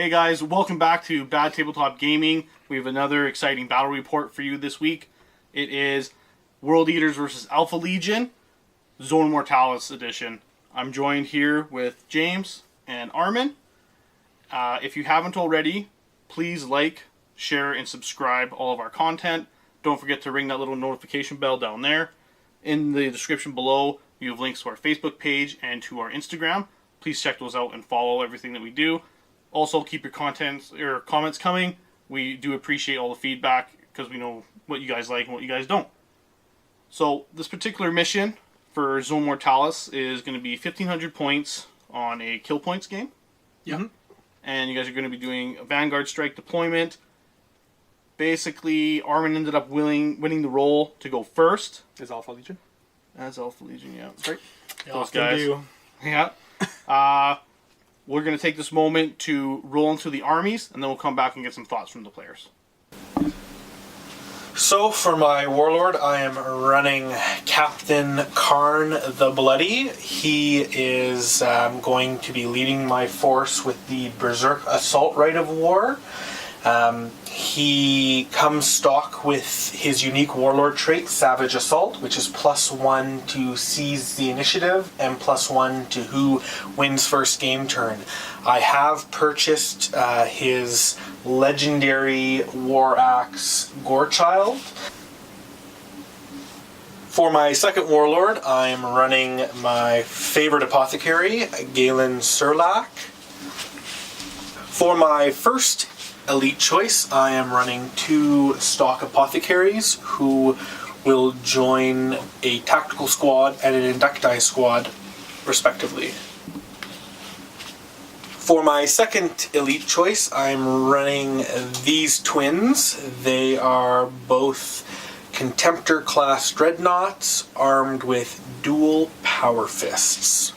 Hey guys, welcome back to Bad Tabletop Gaming. We have another exciting battle report for you this week. It is World Eaters versus Alpha Legion, Zone Mortalis edition. I'm joined here with James and Armin. If you haven't already, please like, share, and subscribe all of our content. Don't forget to ring that little notification bell down there. In the description below, you have links to our Facebook page and to our Instagram. Please check those out and follow everything that we do. Also, keep your comments coming. We do appreciate all the feedback because we know what you guys like and what you guys don't. So, this particular mission for Zone Mortalis is going to be 1,500 points on a kill points game. Yeah. And you guys are going to be doing a Vanguard Strike deployment. Basically, Armin ended up winning the role to go first. As Alpha Legion? As Alpha Legion, yeah. That's right. They Those often guys. do. Yeah. We're going to take this moment to roll into the armies, and then we'll come back and get some thoughts from the players. So for my warlord, I am running Captain Karn the Bloody. He is going to be leading my force with the Berserk Assault Rite of War. He comes stock with his unique warlord trait, Savage Assault, which is +1 to seize the initiative and +1 to who wins first game turn. I have purchased his legendary War Axe Gorechild. For my second warlord, I'm running my favorite apothecary, Galen Surlak. For my first elite choice, I am running 2 stock apothecaries who will join a tactical squad and an inducti squad, respectively. For my second elite choice, I'm running these twins. They are both Contemptor class dreadnoughts armed with dual power fists.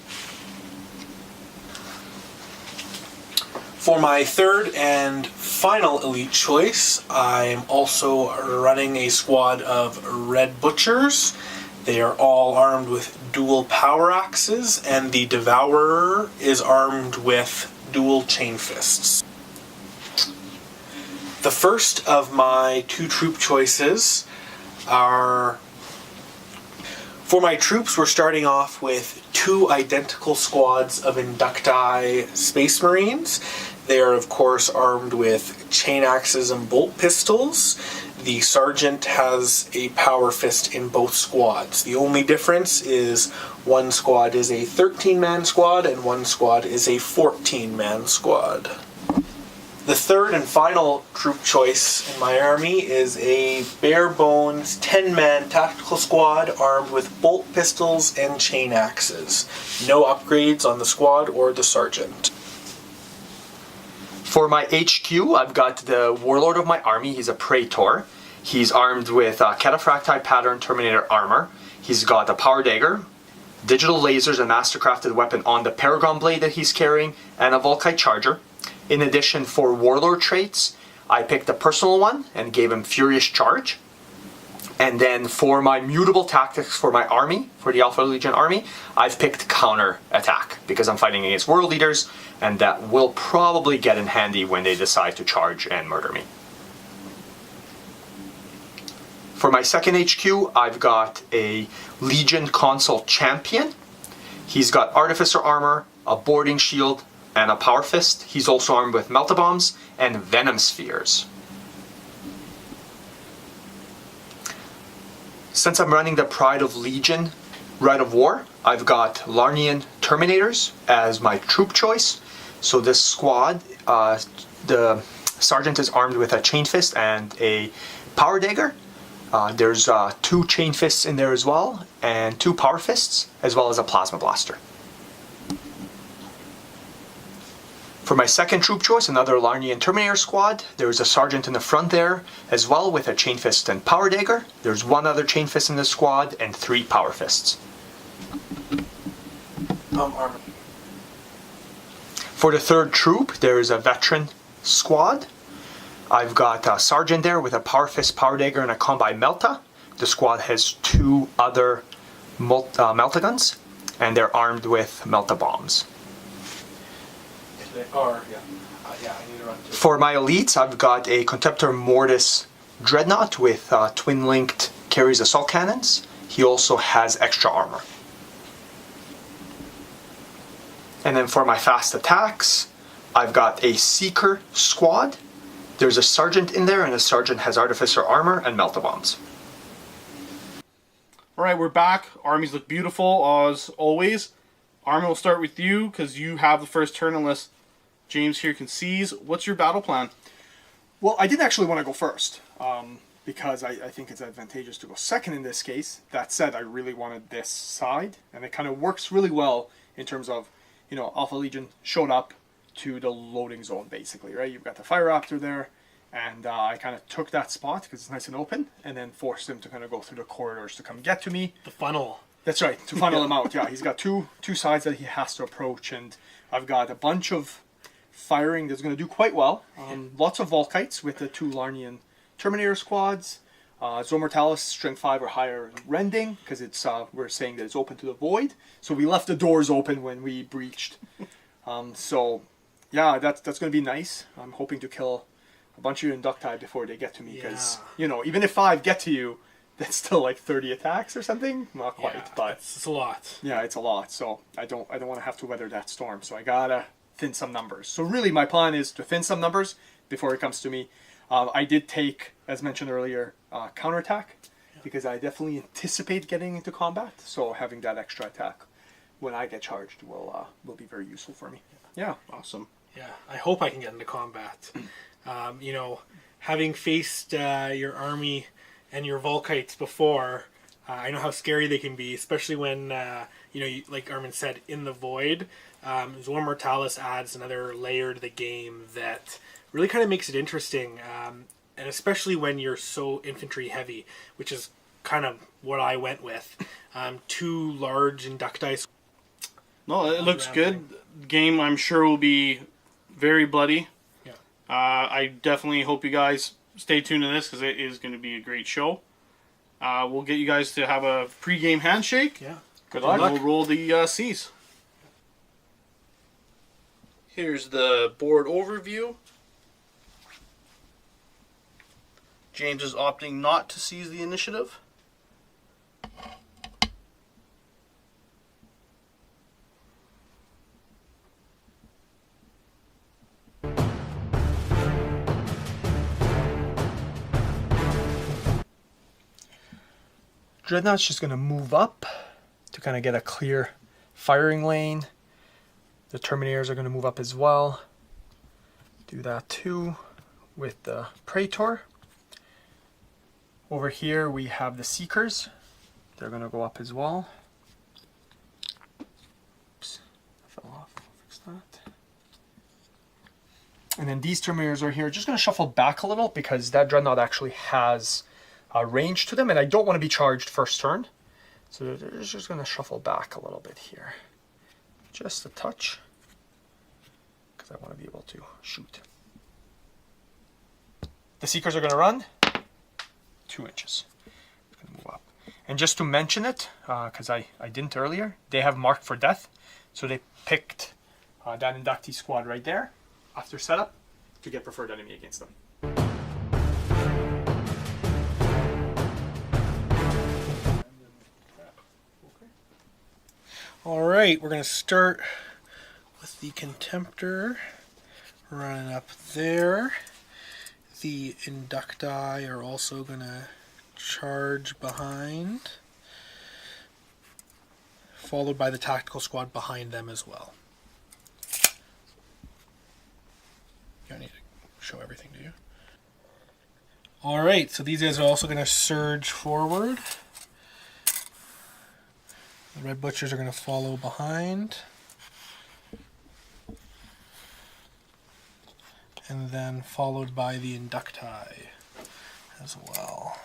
For my third and final elite choice, I'm also running a squad of Red Butchers. They are all armed with dual power axes, and the Devourer is armed with dual chain fists. The first of my 2 troop choices are... For my troops, we're starting off with 2 identical squads of Inducti Space Marines. They are, of course, armed with chain axes and bolt pistols. The sergeant has a power fist in both squads. The only difference is one squad is a 13-man squad and one squad is a 14-man squad. The third and final troop choice in my army is a bare-bones 10-man tactical squad armed with bolt pistols and chain axes. No upgrades on the squad or the sergeant. For my HQ, I've got the warlord of my army. He's a Praetor. He's armed with Cataphracti pattern Terminator armor. He's got a power dagger, digital lasers and mastercrafted weapon on the Paragon blade that he's carrying, and a Volkite charger. In addition, for warlord traits, I picked a personal one and gave him Furious Charge. And then for my mutable tactics for my army, for the Alpha Legion army, I've picked counter attack because I'm fighting against world leaders, and that will probably get in handy when they decide to charge and murder me. For my second HQ, I've got a Legion Consul Champion. He's got Artificer armor, a boarding shield, and a power fist. He's also armed with Meltabombs and Venom Spheres. Since I'm running the Pride of Legion Rite of War, I've got Larnian Terminators as my troop choice. So this squad, the sergeant is armed with a chain fist and a power dagger. There's 2 chain fists in there as well, and 2 power fists, as well as a plasma blaster. For my second troop choice, another Larnian Terminator squad, there's a sergeant in the front there as well with a chain fist and power dagger. There's 1 other chain fist in the squad and 3 power fists. Armor. For the third troop, there's a veteran squad. I've got a sergeant there with a power fist, power dagger, and a combi melta. The squad has 2 other melta guns, and they're armed with melta bombs. They are, yeah. Yeah, I need to run 2. For my elites, I've got a Contemptor Mortis Dreadnought with twin-linked carries assault cannons. He also has extra armor. And then for my fast attacks, I've got a Seeker squad. There's a Sergeant in there, and the Sergeant has Artificer armor and Melta-Bombs. Alright, we're back. Armies look beautiful, as always. Army, will start with you, because you have the first turn, unless James here can seize. What's your battle plan? Well, I didn't actually want to go first, because I think it's advantageous to go second in this case. That said, I really wanted this side, and it kind of works really well in terms of, you know, Alpha Legion showed up to the loading zone, basically, right? You've got the Fire Raptor there, and I kind of took that spot because it's nice and open, and then forced him to kind of go through the corridors to come get to me. The funnel. That's right, to funnel him out. Yeah, he's got two sides that he has to approach, and I've got a bunch of firing that's going to do quite well. Lots of Volkites with the 2 Larnian Terminator squads. Zone Mortalis, strength 5 or higher rending, because it's we're saying that it's open to the void. So we left the doors open when we breached. So yeah, that's going to be nice. I'm hoping to kill a bunch of your Inducti before they get to me, because you know, even if 5 get to you, that's still like 30 attacks or something. Not quite, but it's a lot. Yeah, it's a lot. So I don't want to have to weather that storm. So I gotta thin some numbers. So really, my plan is to thin some numbers before it comes to me. I did take, as mentioned earlier, counterattack, because I definitely anticipate getting into combat. So having that extra attack when I get charged will be very useful for me. Yeah. Awesome. Yeah, I hope I can get into combat. You know, having faced your army and your Volkites before, I know how scary they can be, especially when, you know, like Armin said, in the void. Zone Mortalis adds another layer to the game that really kind of makes it interesting, and especially when you're so infantry heavy, which is kind of what I went with. 2 large Inducti. No, it looks good. The game, I'm sure, will be very bloody. Yeah. I definitely hope you guys stay tuned to this, because it is going to be a great show. We'll get you guys to have a pre-game handshake. Yeah. Good And luck. we'll roll the C's. Here's the board overview. James is opting not to seize the initiative. Dreadnought's just going to move up to kind of get a clear firing lane. The Terminators are going to move up as well. Do that too with the Praetor. Over here we have the Seekers. They're going to go up as well. Oops, fell off. Fix that. And then these Terminators are here. Just going to shuffle back a little, because that Dreadnought actually has range to them, and I don't want to be charged first turn. So they're just going to shuffle back a little bit here. Just a touch, because I want to be able to shoot. The Seekers are going to run 2 inches. Going to move up. And just to mention it, because I didn't earlier, they have marked for death. So they picked that inductee squad right there after setup to get preferred enemy against them. Alright, we're going to start with the Contemptor running up there. The Inducti are also going to charge behind, followed by the Tactical Squad behind them as well. You don't need to show everything, do you? Alright, so these guys are also going to surge forward. The Red Butchers are going to follow behind. And then followed by the Inducti as well.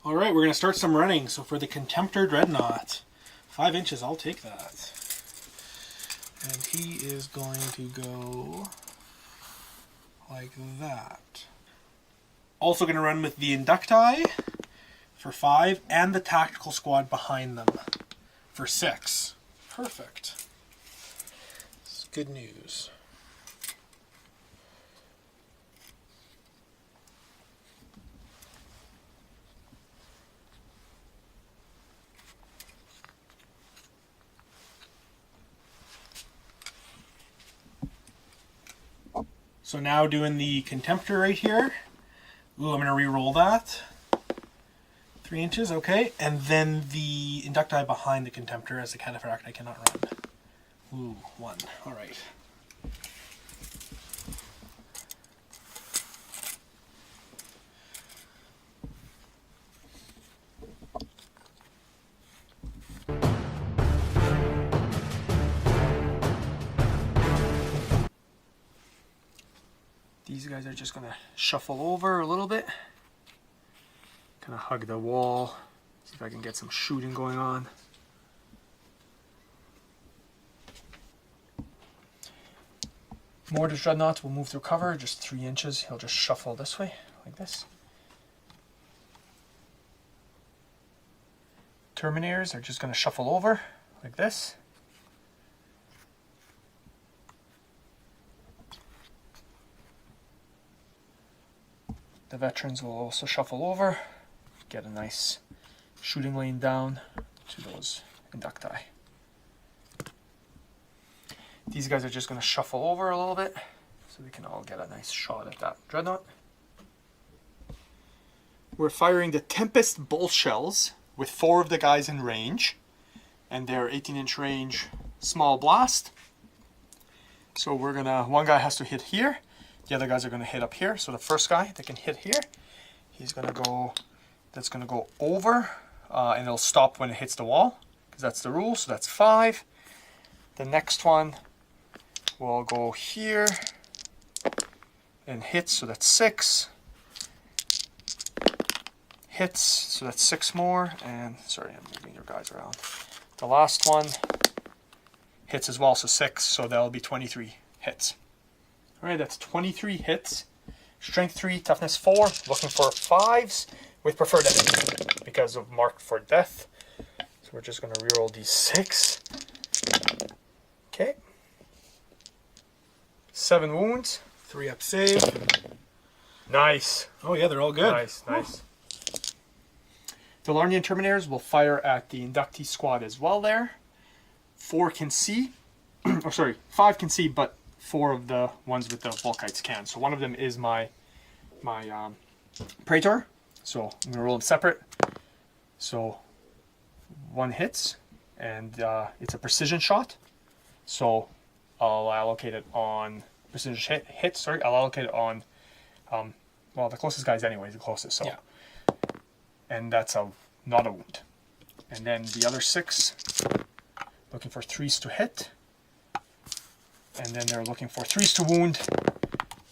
Alright, we're going to start some running. So for the Contemptor Dreadnought, 5 inches, I'll take that. And he is going to go like that. Also going to run with the Inducti for 5 and the Tactical Squad behind them. for 6. Perfect. It's good news. So now doing the Contemptor right here. Ooh, I'm going to re-roll that. 3 inches, okay. And then the Inducti behind the Contemptor as a Cataphract I cannot run. Ooh, 1. All right. These guys are just going to shuffle over a little bit. Kind of hug the wall. See if I can get some shooting going on. Mortis Dreadnought will move through cover, just 3 inches. He'll just shuffle this way, like this. Terminators are just going to shuffle over, like this. The veterans will also shuffle over, get a nice shooting lane down to those Inducti. These guys are just going to shuffle over a little bit so we can all get a nice shot at that Dreadnought. We're firing the Tempest Bull Shells with 4 of the guys in range, and they're 18-inch range small blast. So we're gonna, one guy has to hit here. The other guys are going to hit up here. So the first guy that can hit here, he's going to go, that's going to go over, and it'll stop when it hits the wall, because that's the rule, so that's 5. The next one will go here and hits, so that's 6. Hits, so that's 6 more, and sorry, I'm moving your guys around. The last one hits as well, so 6, so that'll be 23 hits. Alright, that's 23 hits. Strength 3, toughness 4. Looking for 5s with preferred enemies because of marked for death. So we're just going to reroll these 6. Okay. 7 wounds. 3 up save. Nice. Oh yeah, they're all good. Nice, nice. The Larnian Terminators will fire at the Inductee squad as well there. 4 can see. Or sorry, 5 can see, but 4 of the ones with the Volkites can. So one of them is my Praetor. So I'm going to roll them separate. So 1 hits, and it's a precision shot. So I'll allocate it on precision hit. Sorry, I'll allocate it on well, the closest guy's anyways the closest. So yeah. And that's not a wound. And then the other 6 looking for 3s to hit. And then they're looking for 3s to wound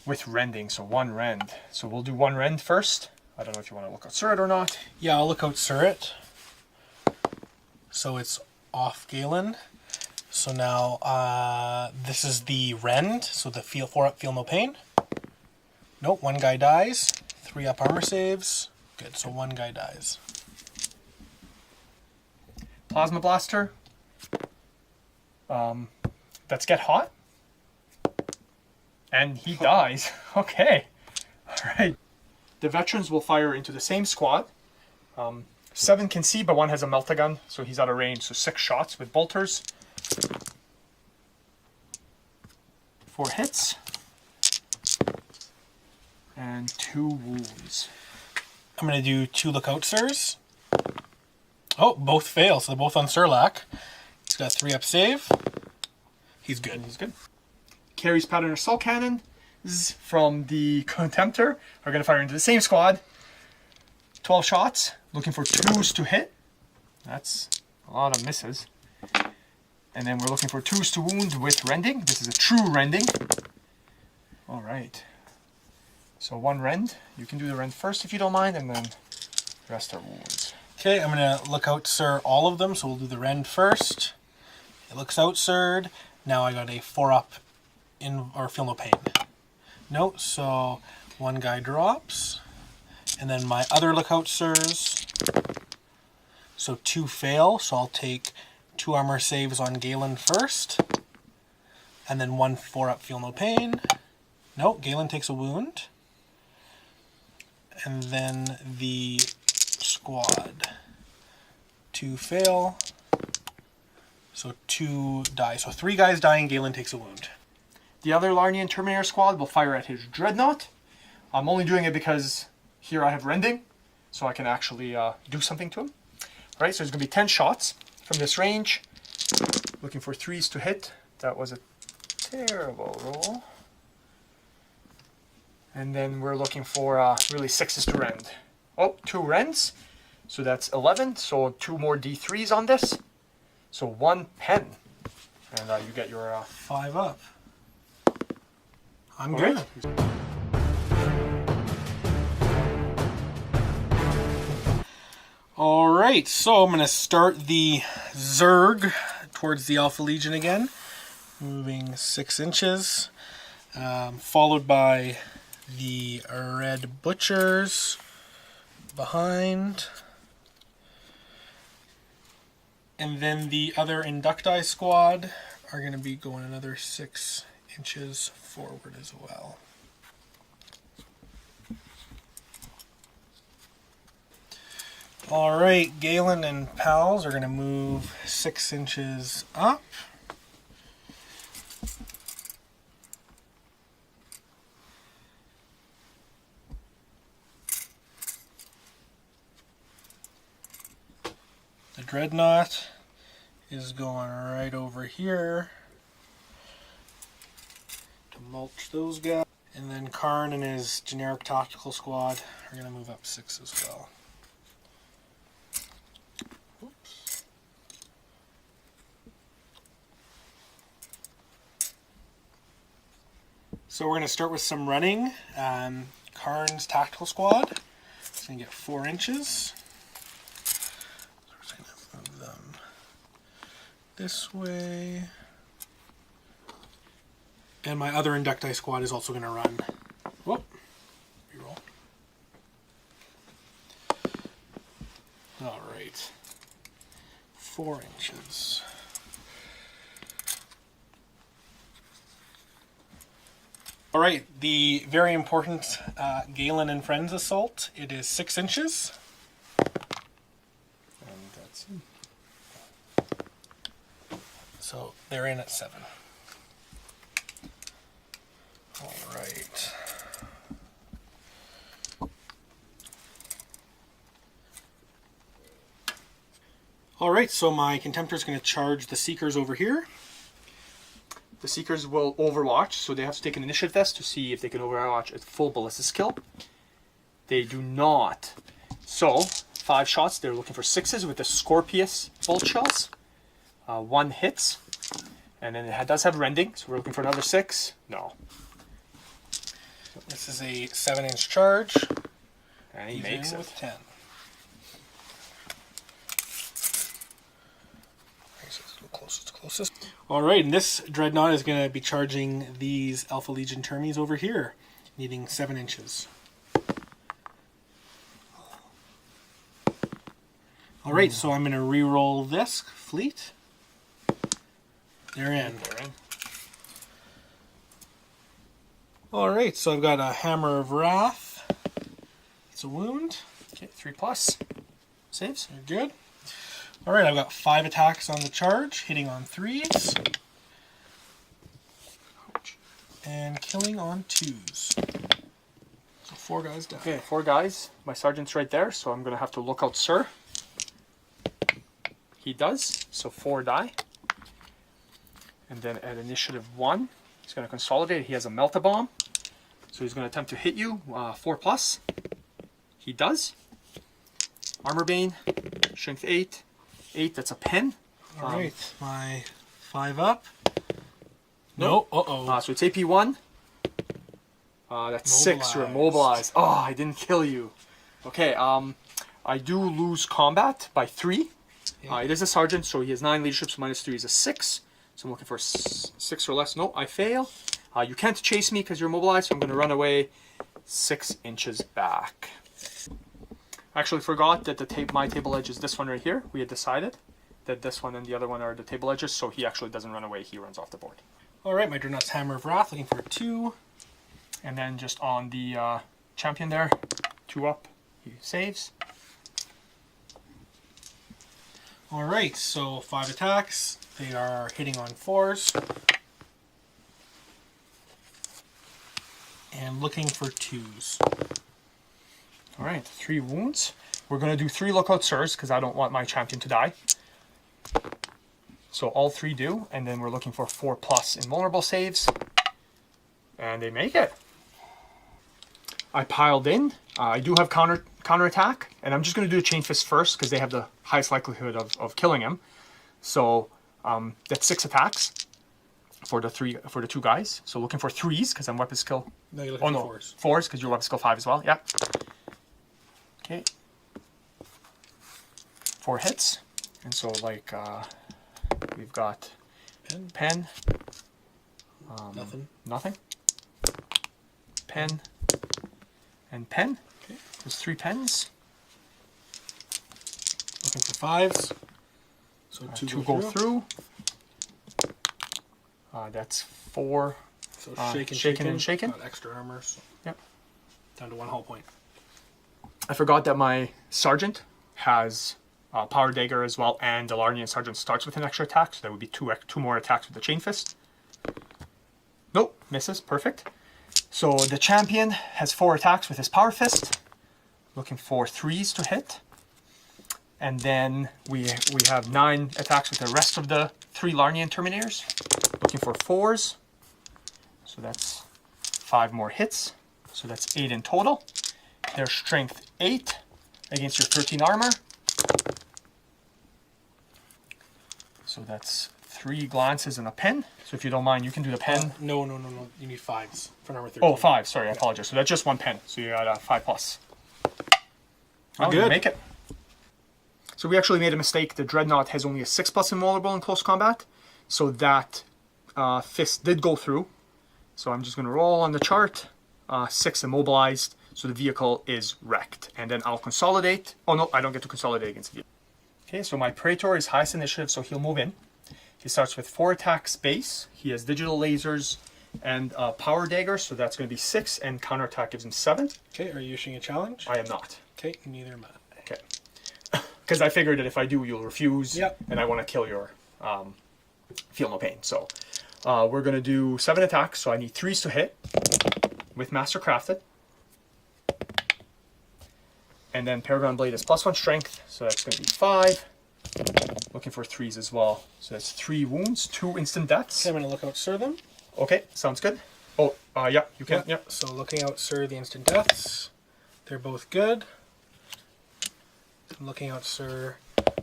with rending, so 1 rend. So we'll do 1 rend first. I don't know if you want to look out Surret or not. Yeah, I'll look out Surret. So it's off Galen. So now this is the rend. So the 4 up, feel no pain. Nope, 1 guy dies. 3 up armor saves. Good, so 1 guy dies. Plasma Blaster. That's Get Hot. And he dies. Okay. Alright. The veterans will fire into the same squad. 7 can see, but 1 has a Meltagun, so he's out of range. So 6 shots with bolters. 4 hits. And 2 wounds. I'm going to do 2 lookout sirs. Oh, both fail, so they're both on Surlac. He's got 3 up save. He's good. He's good. Carries Pattern Assault Cannons from the Contemptor are going to fire into the same squad. 12 shots, looking for 2s to hit. That's a lot of misses. And then we're looking for 2s to wound with rending. This is a true rending. Alright. So 1 rend. You can do the rend first if you don't mind, and then the rest are wounds. Okay, I'm going to look out sir all of them, so we'll do the rend first. It looks out sirred. Now I got a 4 up in or feel no pain. No, so 1 guy drops. And then my other lookout sirs. So 2 fail, so I'll take 2 armor saves on Galen first. And then 1 4-up feel no pain. No, Galen takes a wound. And then the squad. 2 fail. So 2 die. So 3 guys die and Galen takes a wound. The other Larnian Terminator squad will fire at his Dreadnought. I'm only doing it because here I have Rending, so I can actually do something to him. Alright, so there's going to be 10 shots from this range. Looking for 3s to hit. That was a terrible roll. And then we're looking for really 6s to rend. Oh, 2 rends. So that's 11. So 2 more D3s on this. So 1 pen. And you get your 5 up. I'm all good. right. Alright, so I'm going to start the Zerg towards the Alpha Legion again. Moving 6 inches. Followed by the Red Butchers behind. And then the other Inducti squad are going to be going another 6 inches forward as well. Alright, Galen and pals are going to move 6 inches up. The Dreadnought is going right over here to mulch those guys. And then Karn and his generic tactical squad are going to move up 6 as well. Oops. So we're going to start with some running. Karn's tactical squad is going to get 4 inches. Move them this way. And my other Inducti squad is also going to run. Whoop. Reroll. Alright. 4 inches. Alright, the very important Galen and Friends assault. It is 6 inches. So they're in at 7. All right. All right, so my Contemptor is going to charge the Seekers over here. The Seekers will overwatch, so they have to take an initiative test to see if they can overwatch at full ballistic skill. They do not. So, 5 shots, they're looking for 6s with the Scorpius bolt shells. 1 hits, and then it does have rending, so we're looking for another 6. No. This is a 7-inch charge. And he makes it. With 10. It's closest. Alright, and this Dreadnought is going to be charging these Alpha Legion Termies over here, needing 7 inches. Alright, so I'm going to re-roll this fleet. They're in. Alright, so I've got a Hammer of Wrath. It's a wound. Okay, 3+ saves. You're good. Alright, I've got 5 attacks on the charge, hitting on 3s. Ouch. And killing on 2s. So 4 guys down. Okay, 4 guys. My sergeant's right there, so I'm going to have to look out Sir. He does, so 4 die. And then at initiative 1, he's going to consolidate. He has a Melt-A-Bomb. So he's going to attempt to hit you, 4+. He does. Armor Bane, Strength 8. 8, that's a pen. Alright, my 5 up. No, uh-oh. So it's AP1. That's 6, you're immobilized. Oh, I didn't kill you. Okay, I do lose combat by 3. Yeah. It is a sergeant, so he has 9 leadership, so -3 is a 6. So I'm looking for 6 or less. No, I fail. You can't chase me because you're immobilized, so I'm going to run away 6 inches back. I actually forgot that my table edge is this one right here. We had decided. that this one and the other one are the table edges, so he actually doesn't run away, he runs off the board. Alright, my Dreadnought's Hammer of Wrath, looking for 2. And then just on the champion there, 2 up, he saves. Alright, so 5 attacks. They are hitting on 4s. And looking for 2s. Alright, 3 wounds. We're going to do 3 lookout sirs, because I don't want my champion to die. So all 3 do, and then we're looking for 4+ invulnerable saves. And they make it. I piled in. I do have counter attack, and I'm just going to do a Chain Fist first, because they have the highest likelihood of killing him. So that's 6 attacks for the 2 guys. So looking for 3s, because I'm weapon skill. No, you're looking for 4s. 4s, because you're weapon skill 5 as well. Yeah. Okay. 4 hits, and so like we've got pen. Nothing. Pen. And pen. Okay. There's 3 pens. Looking for 5s. So 2 go through. That's 4. So shaken and shaken. Got extra armor. So Yep. down to 1 hull point. I forgot that my sergeant has power dagger as well, and the Larnian sergeant starts with an extra attack, so that would be 2 more attacks with the chain fist. Nope, misses. Perfect. So the champion has 4 attacks with his power fist, looking for 3s to hit, and then we have 9 attacks with the rest of the 3 Larnian Terminators, looking for 4s. So that's 5 more hits. So that's 8 in total. Their strength 8 against your 13 armor. So that's 3 glances and a pen. So if you don't mind, you can do the pen. No. You need 5s for number 13. Oh, 5. Sorry, I apologize. So that's just 1 pen. So you got 5+. Oh, good. You make it. So we actually made a mistake. The Dreadnought has only a 6+ invulnerable in close combat. So that fist did go through. So I'm just going to roll on the chart. 6 immobilized. So the vehicle is wrecked. And then I'll consolidate. Oh no, I don't get to consolidate against the vehicle. Okay, so my Praetor is highest initiative, so he'll move in. He starts with 4 attacks base. He has digital lasers and power dagger, so that's going to be 6, and counterattack gives him 7. Okay, are you issuing a challenge? I am not. Okay, neither am I. Okay. Because I figured that if I do, you'll refuse. Yep. And I want to kill your feel no pain. So we're going to do 7 attacks, so I need 3s to hit with Master Crafted. And then Paragon Blade is +1 strength, so that's going to be 5. Looking for 3s as well. So that's 3 wounds, 2 instant deaths. Okay, I'm going to look out Sir them. Okay, sounds good. Oh, yeah, you can. Yeah. So looking out Sir the instant deaths. They're both good. I'm looking out Sir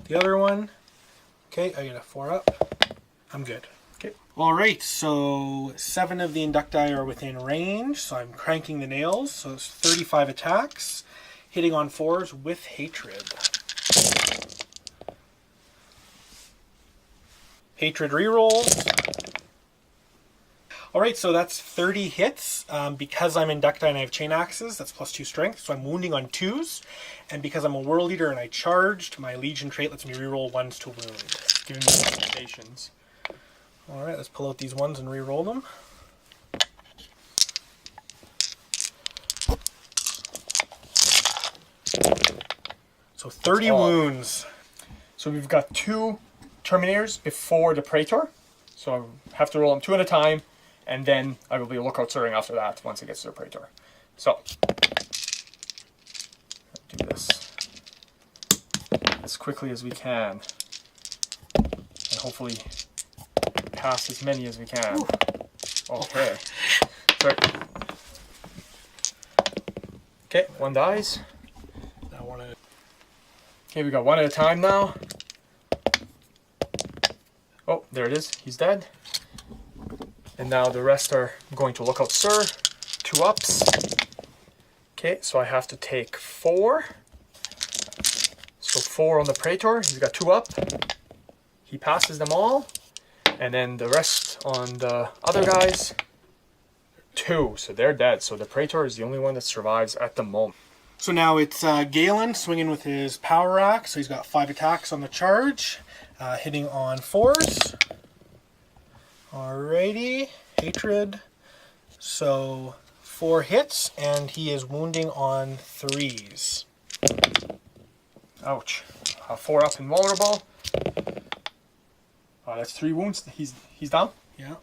the other one. Okay, I get a 4 up. I'm good. Okay. Alright, so 7 of the Inducti are within range, so I'm cranking the nails. So it's 35 attacks. Hitting on 4s with Hatred. Hatred rerolls. Alright, so that's 30 hits. Because I'm Inducti and I have Chain Axes, that's +2 strength, so I'm wounding on 2s. And because I'm a World Eater and I charged, my Legion trait lets me reroll 1s to wound. Giving me sensations. Alright, let's pull out these ones and reroll them. So 30 wounds. So we've got 2 Terminators before the Praetor. So I have to roll them 2 at a time, and then I will be lookout serving after that once it gets to the Praetor. So, do this as quickly as we can, and hopefully pass as many as we can. Okay. Sorry. Okay, 1 dies. I want to. Okay, we got 1 at a time now. Oh, there it is. He's dead. And now the rest are going to look out, sir. 2 ups. Okay, so I have to take 4. So 4 on the Praetor. He's got 2 up. He passes them all. And then the rest on the other guys. 2. So they're dead. So the Praetor is the only one that survives at the moment. So now it's Galen swinging with his Power Axe. So he's got 5 attacks on the charge. hitting on 4s. Alrighty, hatred. So 4 hits, and he is wounding on 3s. Ouch. 4 up and vulnerable. That's 3 wounds. He's down. Yeah.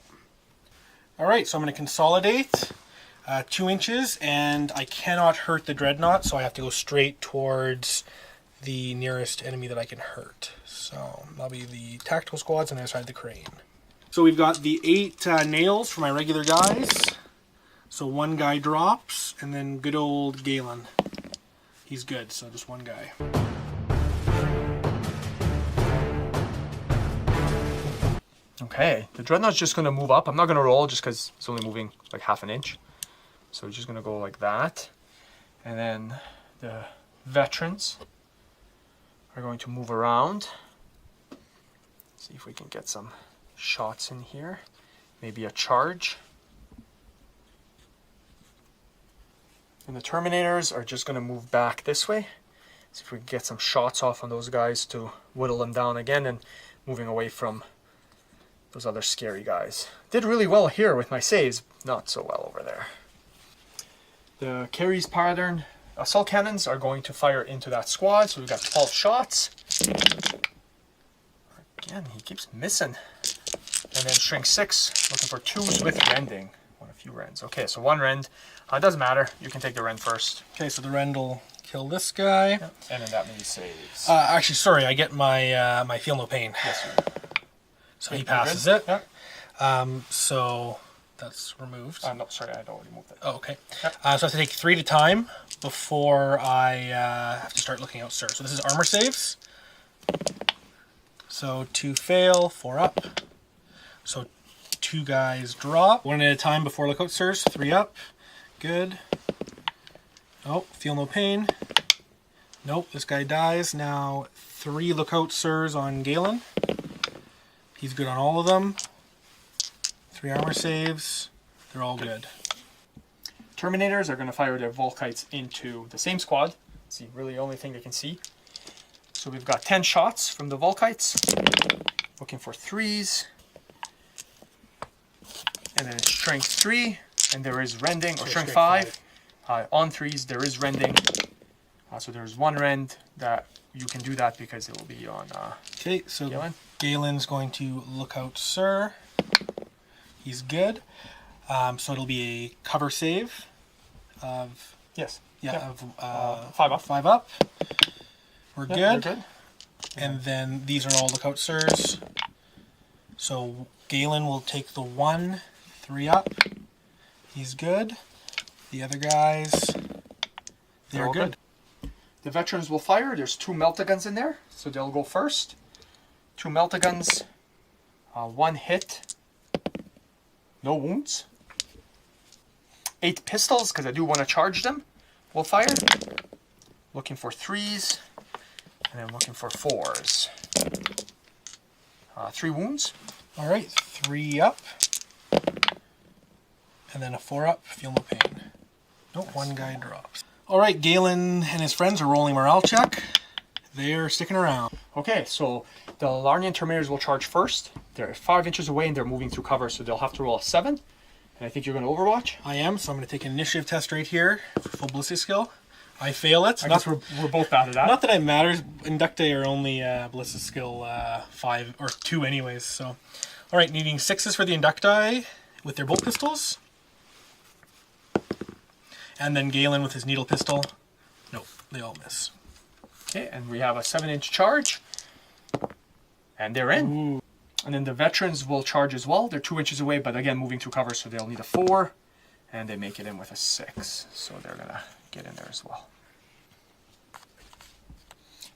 Alright, so I'm going to consolidate 2 inches, and I cannot hurt the Dreadnought, so I have to go straight towards the nearest enemy that I can hurt. So that'll be the tactical squads on the other side of the crane. So we've got the 8 nails for my regular guys. So 1 guy drops, and then good old Galen. He's good, so just 1 guy. Okay, the Dreadnought's just going to move up. I'm not going to roll just because it's only moving like half an inch. So it's just going to go like that. And then the veterans are going to move around. See if we can get some shots in here. Maybe a charge. And the Terminators are just going to move back this way. See if we can get some shots off on those guys to whittle them down again and moving away from those other scary guys. Did really well here with my saves, not so well over there. The Carey's pattern assault cannons are going to fire into that squad, so we've got 12 shots. Again, he keeps missing. And then shrink 6, looking for 2s with rending. Want a few rends. Okay, so 1 rend. It doesn't matter. You can take the rend first. Okay, so the rend will kill this guy. Yep. And then that many saves. Actually, sorry, I get my my feel no pain. Yes, sir. So he passes it. Yeah. So that's removed. No, sorry, I'd already moved it. Oh, okay. Yep. So I have to take 3 at a time before I have to start looking out, sir. So this is armor saves. So 2 fail, 4 up. So 2 guys drop. 1 at a time before lookout, sirs. 3 up. Good. Oh, feel no pain. Nope, this guy dies. Now 3 lookout, sirs, on Galen. He's good on all of them. 3 armor saves. They're all good. Terminators are going to fire their Volkites into the same squad. It's the really only thing they can see. So we've got 10 shots from the Volkites. Looking for 3s. And then strength 3. And there is rending, or strength 5. On 3s, there is rending. So there's 1 rend that you can do that because it will be on Okay, so Galen. Galen's going to look out, sir. He's good. So it'll be a cover save of Yes. yeah, of 5 up. 5 up. We're Yeah, good. we're good. And then these are all lookout, sirs. So Galen will take the 1, 3 up. He's good. The other guys, they're all good. The veterans will fire. There's 2 Meltaguns in there, so they'll go first. 2 Meltaguns, 1 hit, no wounds. 8 pistols, because I do want to charge them, will fire. Looking for 3s, and then looking for 4s. 3 wounds. All right, 3 up. And then a 4 up, feel no pain. Nope, 1 guy drops. All right, Galen and his friends are rolling morale check. They're sticking around. Okay, so the Larnian Terminators will charge first. They're 5 inches away and they're moving through cover, so they'll have to roll a 7. And I think you're going to Overwatch. I am, so I'm going to take an initiative test right here for full ballistic skill. I fail it. I guess we're both bad at that. Not that it matters. Inductae are only ballistic skill 5 or 2 anyways. So, all right, needing 6s for the Inductae with their bolt pistols. And then Galen with his needle pistol. Nope, they all miss. Okay, and we have a 7-inch charge. And they're in. Ooh. And then the veterans will charge as well. They're 2 inches away, but again, moving through cover, so they'll need a 4. And they make it in with a 6. So they're going to get in there as well.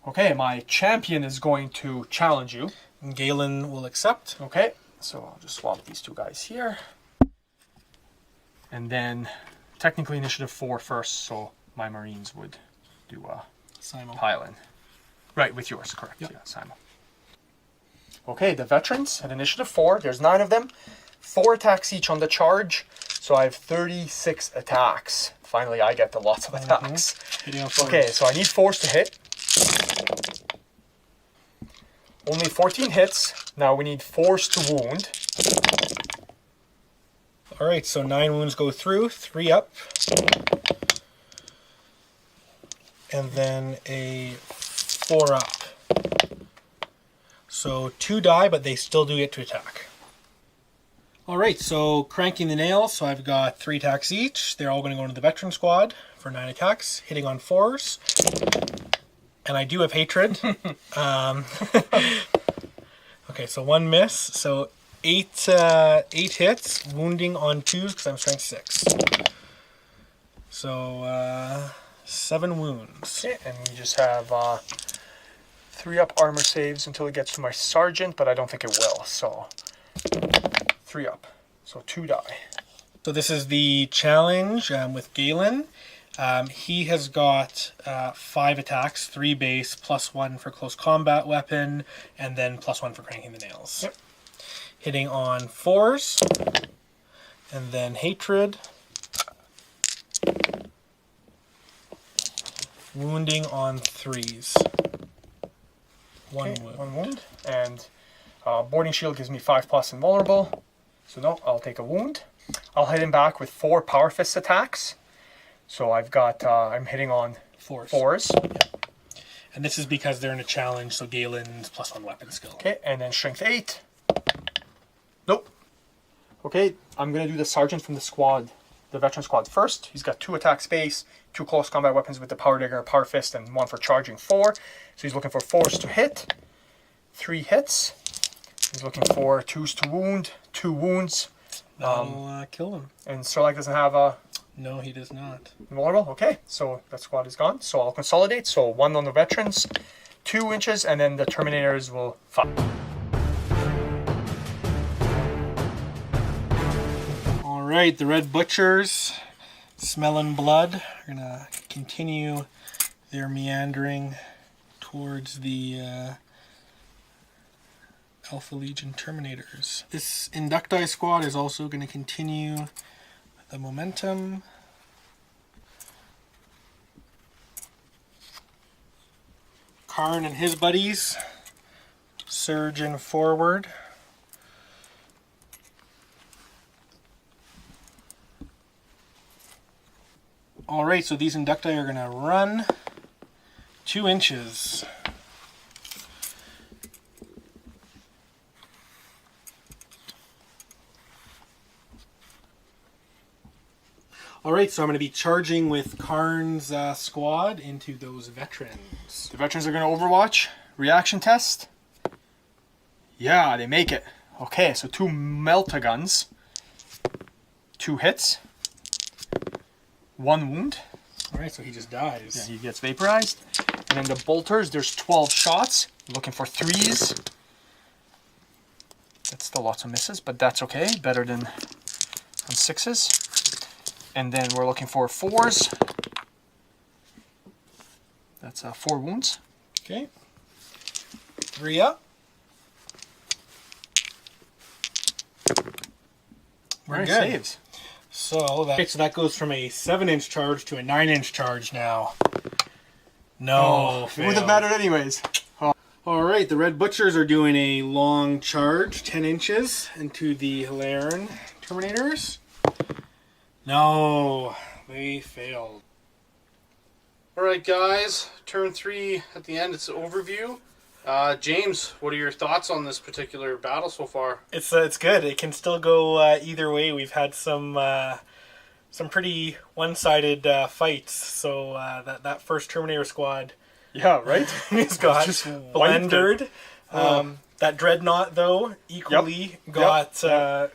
Okay, my champion is going to challenge you. And Galen will accept. Okay, so I'll just swap these 2 guys here. And then, technically initiative 4 first, so my Marines would do a Simon. pile in. Right, with yours, correct. Yep. Yeah, Simon. Okay, the veterans at initiative 4, there's 9 of them. 4 attacks each on the charge, so I have 36 attacks. Finally, I get the lots of attacks. Hitting on Okay, so I need 4s to hit. Only 14 hits. Now we need 4s to wound. All right, so 9 wounds go through, 3 up. And then a 4 up. So 2 die, but they still do get to attack. All right, so cranking the nails. So I've got 3 attacks each. They're all going to go into the veteran squad for 9 attacks, hitting on 4s. And I do have hatred. Okay, so 1 miss. So 8 hits, wounding on 2s because I'm strength 6. So 7 wounds. Okay, and we just have 3 up armor saves until it gets to my sergeant, but I don't think it will. So 3 up. So 2 die. So this is the challenge with Galen. He has got 5 attacks, 3 base, +1 for close combat weapon, and then +1 for cranking the nails. Yep. Hitting on 4s, and then hatred. Wounding on 3s. 1 Okay, wound. 1 wound. And boarding shield gives me 5+ invulnerable. So no, I'll take a wound. I'll hit him back with 4 power fist attacks. So I've got, I'm hitting on 4s. And this is because they're in a challenge, so Galen's +1 weapon skill. Okay, and then strength 8. Nope. Okay, I'm going to do the sergeant from the squad, the veteran squad first. He's got 2 attack space, 2 close combat weapons with the power dagger, a power fist, and 1 for charging 4. So he's looking for 4s to hit, 3 hits. He's looking for 2s to wound, 2 wounds. That'll kill him. And Sterlag doesn't have a No, he does not. invulnerable. Okay, so that squad is gone. So I'll consolidate. So 1 on the veterans, 2 inches, and then the Terminators will fight. All right, the Red Butchers, smelling blood, are gonna continue their meandering towards the Alpha Legion Terminators. This Inducti squad is also going to continue the momentum. Karn and his buddies surging forward. Alright, so these Inducti are going to run 2 inches. Alright, so I'm going to be charging with Karn's squad into those veterans. The veterans are going to overwatch. Reaction test. Yeah, they make it. Okay, so 2 Meltaguns. 2 hits. 1 wound. Alright, so he just dies. Yeah, he gets vaporized. And then the bolters, there's 12 shots. Looking for 3s. That's still lots of misses, but that's okay. Better than 6s. And then we're looking for 4s. That's 4 wounds. Okay. 3 up. We're Nice good. saves. So that goes from a 7-inch charge to a 9-inch charge now. No, It wouldn't have mattered anyways. Alright, the Red Butchers are doing a long charge, 10 inches, into the Hilarion Terminators. No, they failed. Alright guys, turn 3 at the end, it's an overview. James, what are your thoughts on this particular battle so far? It's good. It can still go either way. We've had some pretty one-sided fights. So that first Terminator squad, Yeah, right? has got Just blendered. That Dreadnought though equally got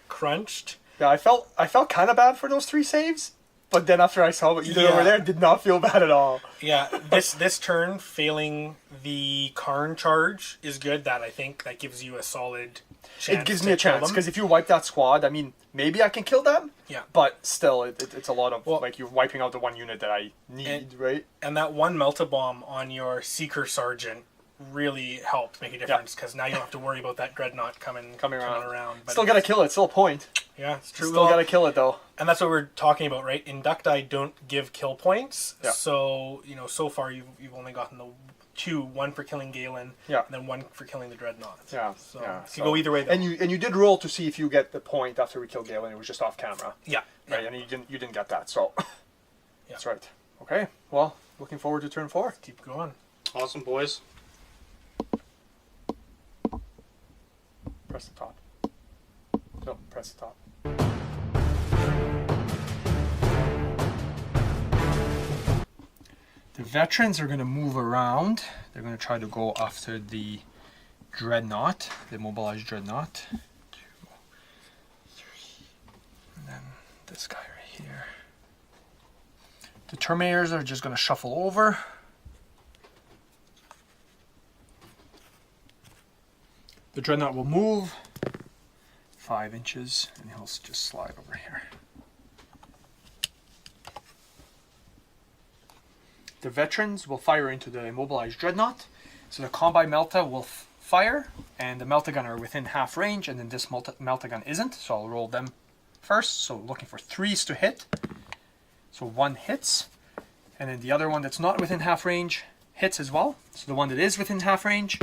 crunched. Yeah, I felt kind of bad for those 3 saves, but then after I saw what you did over there, did not feel bad at all. Yeah, this turn failing the Karn charge is good. That I think that gives you a solid chance. It gives me a to kill chance them. because if you wipe that squad, I mean, maybe I can kill them. Yeah. But still, it's a lot of Well, like you're wiping out the 1 unit that I need, right? And that 1 Melta Bomb on your Seeker Sergeant really helped make a difference because now you don't have to worry about that dreadnought coming around. But Still gotta kill it. Still a point. yeah, it's true. Still gotta kill it though. And that's what we're talking about, right? Inducti don't give kill points. Yeah. So, so far you've only gotten the two, one for killing Galen, Yeah. and then one for killing the dreadnought. Yeah. So yeah. you go either way. Though. And you did roll to see if you get the point after we killed Galen. It was just off camera. Yeah. Right. And you didn't get that. So. Yeah. That's right. Okay. Well, looking forward to turn 4. Keep going. Awesome, boys. Press the top. No, press the top. The veterans are going to move around. They're going to try to go after the dreadnought, the mobilized dreadnought. 2, 3, and then this guy right here. The Terminators are just going to shuffle over. The dreadnought will move 5 inches, and he'll just slide over here. The veterans will fire into the immobilized dreadnought. So the combi melta will fire, and the melta gun are within half range, and then this melta gun isn't. So I'll roll them first. So looking for 3s to hit. So 1 hits, and then the other one that's not within half range hits as well. So the one that is within half range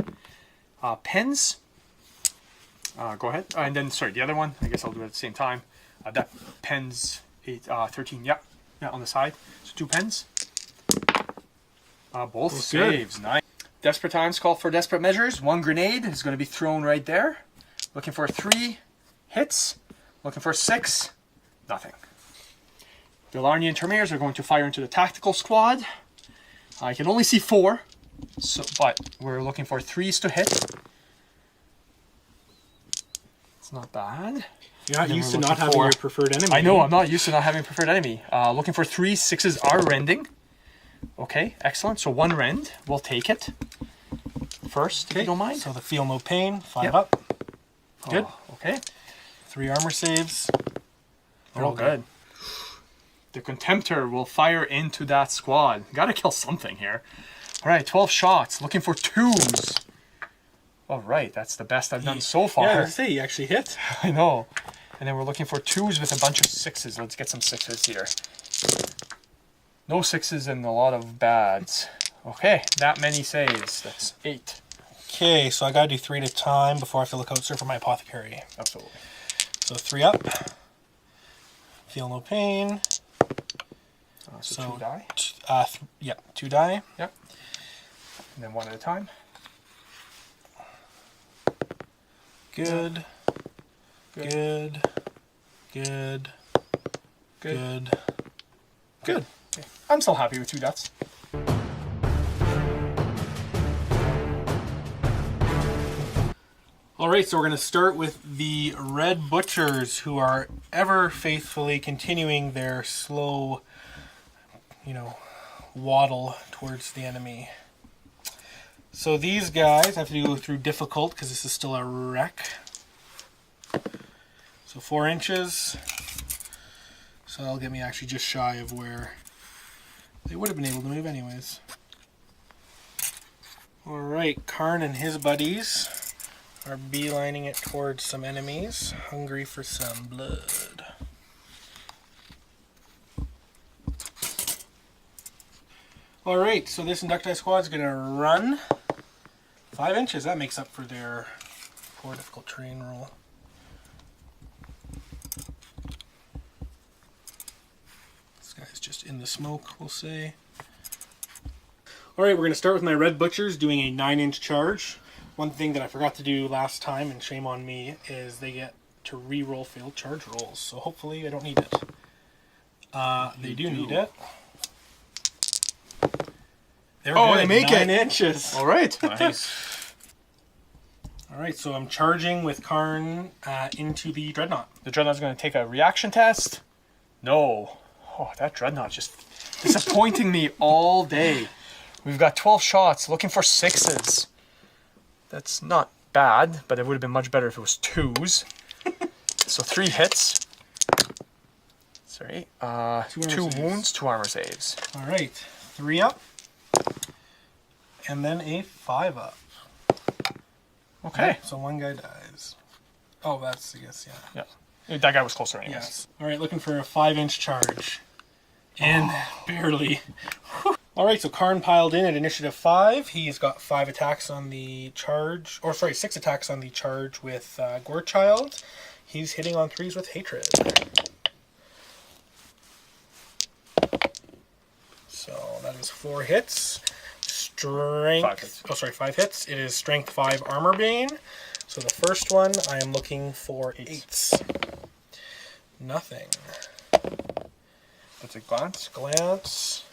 pins. Go ahead. And then, sorry, the other one, I guess I'll do it at the same time. That pens 13, yeah, on the side. So 2 pens. Both saves, nice. Desperate times call for desperate measures. 1 grenade is going to be thrown right there. Looking for 3 hits. Looking for 6, nothing. The Larnian Terminators are going to fire into the tactical squad. I can only see 4, but we're looking for 3s to hit. It's not bad. You're not used to not having your preferred enemy. I know, I'm not used to not having preferred enemy. Looking for 3s, 6s are rending. Okay, excellent. So 1 rend, we'll take it first, if you don't mind. So the feel no pain, 5 Yep. up. Good. Okay, 3 armor saves. they're all good. The Contemptor will fire into that squad. Gotta kill something here. All right, 12 shots, looking for 2s. All right, that's the best I've done so far. Yeah, let's say he actually hit. I know. And then we're looking for 2s with a bunch of 6s. Let's get some 6s here. No 6s and a lot of bads. Okay, that many saves. That's 8. Okay, so I gotta do 3 at a time before I have to look out for my apothecary. Absolutely. So 3 up. Feel no pain. So 2 die. 2 die. Yep. And then 1 at a time. Good. Good. Good. Good. Good. Okay. I'm still happy with 2 deaths. Alright, so we're going to start with the Red Butchers, who are ever faithfully continuing their slow, waddle towards the enemy. So these guys have to go through difficult, because this is still a wreck. So 4 inches. So that'll get me actually just shy of where they would have been able to move anyways. Alright, Karn and his buddies are beelining it towards some enemies, hungry for some blood. Alright, so this Inducti squad is going to run 5 inches. That makes up for their poor difficult terrain roll. This guy's just in the smoke, we'll say. Alright, we're going to start with my Red Butchers doing a 9-inch charge. One thing that I forgot to do last time, and shame on me, is they get to re-roll failed charge rolls. So hopefully I don't need it. They do need it. They're good. They make 9 it. inches. All right. Nice. Alright, so I'm charging with Karn into the Dreadnought. The Dreadnought's going to take a reaction test. No. Oh, that Dreadnought's just disappointing me all day. We've got 12 shots, looking for 6s. That's not bad, but it would have been much better if it was 2s. So 3 hits. Sorry. 2 wounds, 2 armor saves. Alright, 3 up. And then a 5 up. Okay. So one guy dies. Oh, that's, I guess, yeah. Yeah. That guy was closer anyways. Yes. All right, looking for a 5-inch charge. And barely. All right, so Karn piled in at initiative 5. He's got 5 attacks on the charge, or sorry, 6 attacks on the charge with Gorechild. He's hitting on 3s with Hatred. So that is 4 hits. Strength. 5 hits. Oh, sorry, 5 hits. It is Strength 5 Armor Bane. So the first one, I am looking for 8s. Nothing. That's a glance. Glance.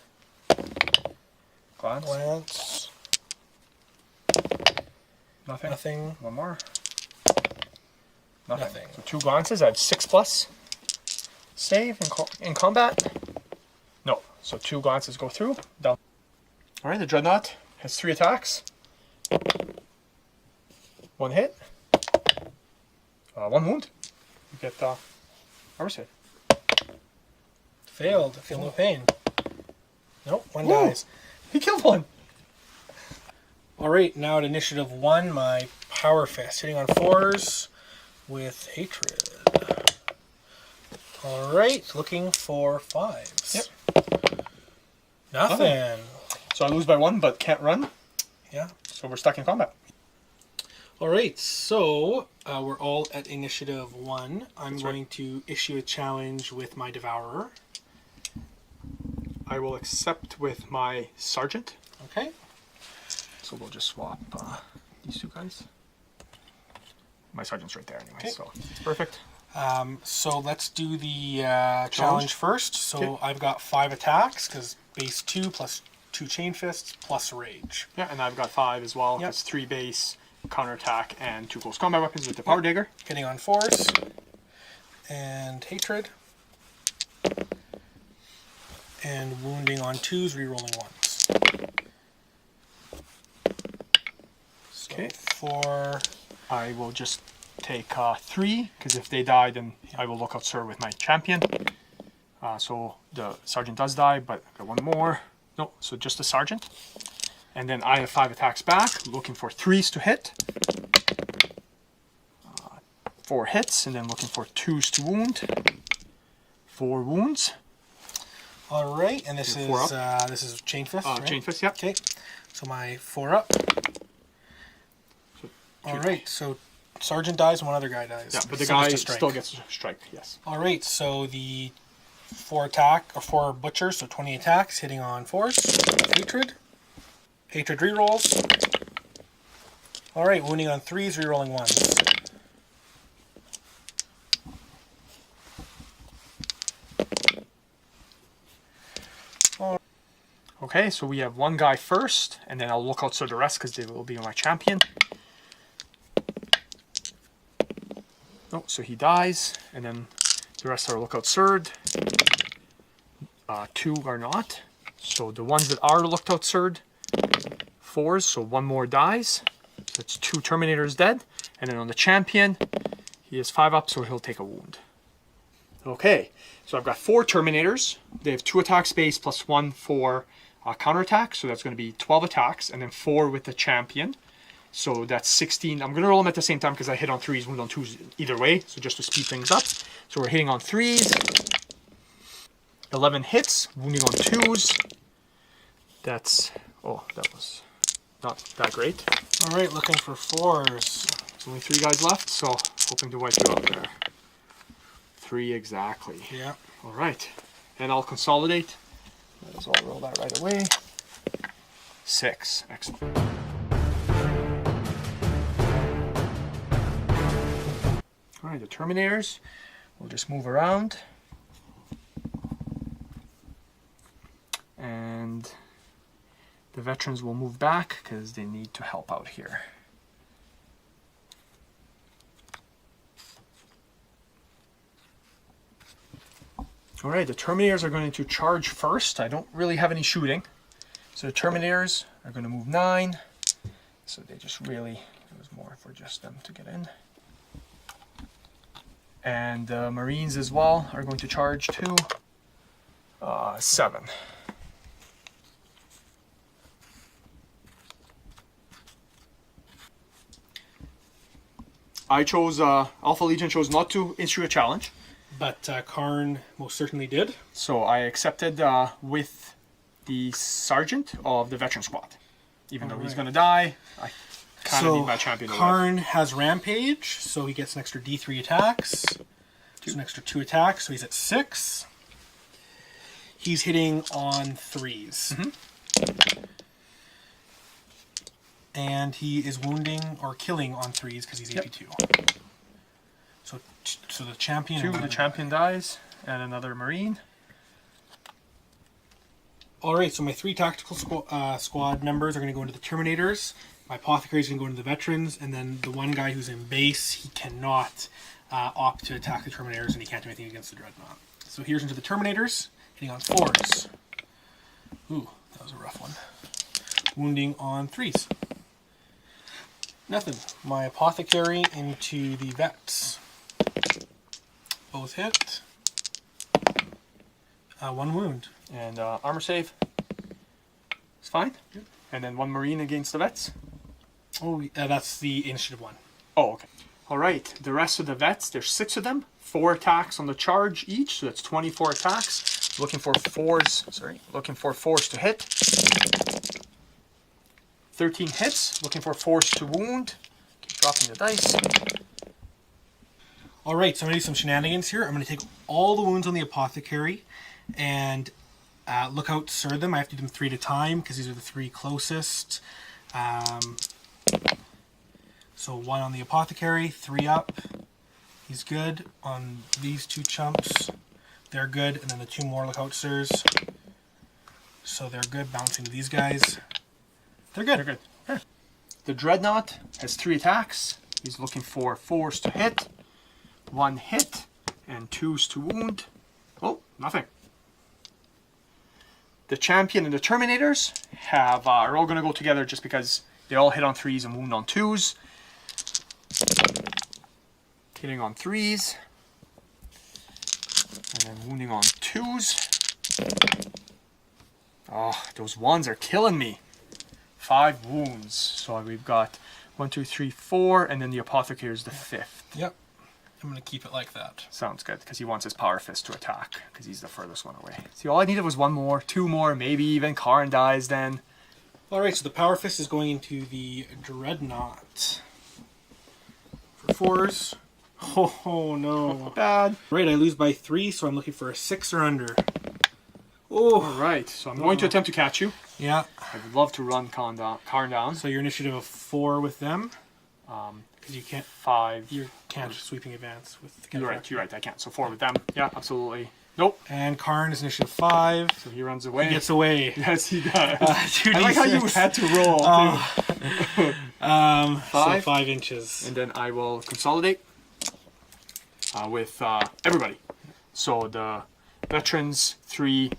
Glance. Glance. Nothing. Nothing. One more. Nothing. So 2 glances. I have 6+ save in combat. No. So 2 glances go through. Down. All right. The Dreadnought has 3 attacks. 1 hit. 1 wound. You get armor save. Failed. Feel no pain. Nope. One Whoa. dies. He killed 1. All right. Now at initiative 1, my Power Fist hitting on 4s with Hatred. All right. Looking for 5s. Yep. Nothing. So I lose by 1, but can't run. Yeah. So we're stuck in combat. All right. So we're all at initiative 1. I'm going to issue a challenge with my Devourer. I will accept with my Sergeant. Okay. So we'll just swap these 2 guys. My Sergeant's right there anyway, Okay. so it's perfect. So let's do the challenge first. So Okay. I've got 5 attacks because base 2 plus 2 Chain Fists plus Rage. Yeah, and I've got 5 as well. Yep. It's 3 base, counterattack, and 2 close combat weapons with the Power Dagger. Hitting on 4s and Hatred. And wounding on 2s, rerolling 1s. So Okay. 4. I will just take 3, because if they die, then I will look out Sir with my champion. So the Sergeant does die, but I got 1 more. No, so just the Sergeant. And then I have 5 attacks back, looking for 3s to hit. 4 hits, and then looking for 2s to wound. 4 wounds. All right, and this Your is 4 this is Chain Fist, right? Chain Fist, yep. Okay, so my 4 up. So All 2 right, so Sergeant dies and 1 other guy dies. Yeah, but the So guy just a strike. still gets a strike, yes. All right, so the 4 butchers, so 20 attacks, hitting on 4s. Hatred. Hatred rerolls. All right, wounding on 3s, rerolling 1s. Okay, so we have 1 guy first, and then I'll look out for the rest because they will be my champion. Oh, so he dies, and then the rest are lookout third. 2 are not. So the ones that are looked out third, 4s, so 1 more dies. So it's 2 Terminators dead. And then on the champion, he has 5 up, so he'll take a wound. Okay, so I've got 4 Terminators. They have 2 attack space plus 1 for counterattack, so that's going to be 12 attacks, and then 4 with the champion. So that's 16. I'm going to roll them at the same time because I hit on 3s, wound on 2s either way, so just to speed things up. So we're hitting on 3s. 11 hits, wounding on 2s. That's, oh, that was not that great. All right, looking for 4s. There's only 3 guys left, so hoping to wipe you out there. 3 exactly. Yeah. All right, and I'll consolidate. Might as well roll that right away. 6, excellent. All right, the Terminators, we'll just move around. And the veterans will move back because they need to help out here. All right, the Terminators are going to charge first. I don't really have any shooting. So the Terminators are going to move 9. So they just really, it was more for just them to get in. And the Marines as well are going to charge too. 7. I chose, Alpha Legion chose not to issue a challenge. But Karn most certainly did. So I accepted with the sergeant of the veteran squad. Even though he's going to die, I kind of need my champion to live. Karn has Rampage, so he gets an extra D3 attacks. Just an extra 2 attacks, so he's at 6. He's hitting on 3s. And he is wounding or killing on 3s because he's AP2. So the champion... 2, the champion dies, and another Marine. Alright, so my 3 tactical squad members are going to go into the Terminators. My Apothecary is going to go into the Veterans, and then the one guy who's in base, he cannot opt to attack the Terminators, and he can't do anything against the Dreadnought. So here's into the Terminators, hitting on 4s. Ooh, that was a rough one. Wounding on 3s. Nothing. My Apothecary into the Vets. Both hit. 1 wound. And armor save. It's fine. Yep. And then 1 Marine against the Vets. Oh, that's the initiative one. Oh, okay. Alright, the rest of the Vets, there's 6 of them. 4 attacks on the charge each, so that's 24 attacks. Looking for 4s to hit. 13 hits, looking for 4s to wound. Keep dropping the dice. Alright, so I'm going to do some shenanigans here. I'm going to take all the wounds on the Apothecary and Lookout Sir them. I have to do them 3 at a time because these are the 3 closest. So 1 on the Apothecary, 3 up. He's good. On these 2 chumps, they're good. And then the 2 more Lookout Sirs. So they're good. Bouncing to these guys. They're good. They're good. Yeah. The Dreadnought has 3 attacks. He's looking for 4s to hit, 1 hit, and 2s to wound. Oh, nothing. The Champion and the Terminators are all going to go together just because they all hit on 3s and wound on 2s. Hitting on 3s. And then wounding on 2s. Oh, those 1s are killing me. 5 wounds. So we've got 1, 2, 3, 4, and then the Apothecary is the 5th. Yep. I'm going to keep it like that. Sounds good, because he wants his Power Fist to attack, because he's the furthest one away. See, all I needed was 1 more, 2 more, maybe even Karn dies then. Alright, so the Power Fist is going into the Dreadnought. For 4s. Oh no. Bad. Right, I lose by 3, so I'm looking for a 6 or under. Oh. Alright, so I'm going to attempt to catch you. Yeah. I'd love to run Karn down. So your initiative of 4 with them. Because you can't 5. You can't sweeping advance with the You're right, I can't. So 4 with them. Yeah, absolutely. Nope. And Karn is initiative 5. So he runs away. He gets away. Yes, he does. 2d6. I like how you had to roll. Too. 5? So 5. 5 inches. And then I will consolidate with everybody. So the Veterans 3,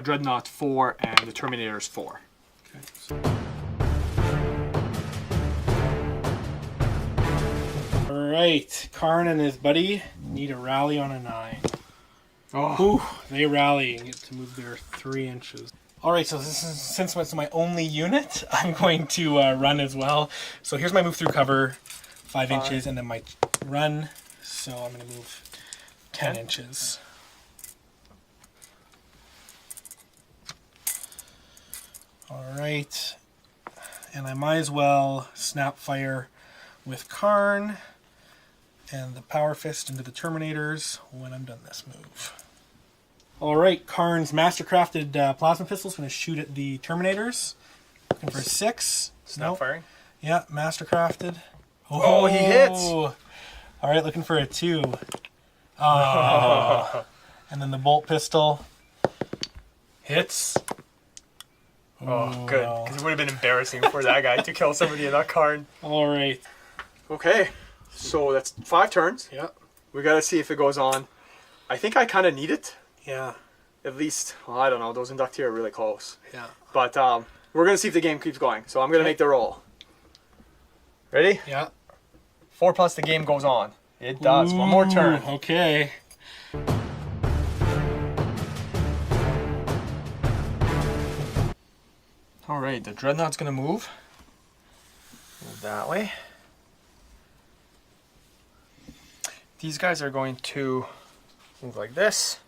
Dreadnought 4, and the Terminators 4. Okay. So. Alright, Karn and his buddy need a rally on a 9. Oh. Ooh, they rally and get to move their 3 inches. Alright, so since it's my only unit, I'm going to run as well. So here's my move through cover, 5 inches, and then my run. So I'm going to move 10 inches. Alright, and I might as well snap fire with Karn and the Power Fist into the Terminators when I'm done this move. Alright, Karn's Mastercrafted Plasma Pistol is going to shoot at the Terminators. Looking for 6. Snap firing? Yeah, Mastercrafted. Oh, he hits! Alright, looking for a 2. Oh. And then the Bolt Pistol hits. Oh, good. Because it would have been embarrassing for that guy to kill somebody in that Karn. Alright. Okay, so that's 5 turns. Yep. We gotta see if it goes on. I think I kind of need it. Yeah. At least, well, I don't know. Those inductee are really close. Yeah. But we're gonna see if the game keeps going. So I'm gonna make the roll. Ready? Yeah. 4 plus the game goes on. It does. One more turn. Okay. All right, the Dreadnought's gonna move that way. These guys are going to move like this.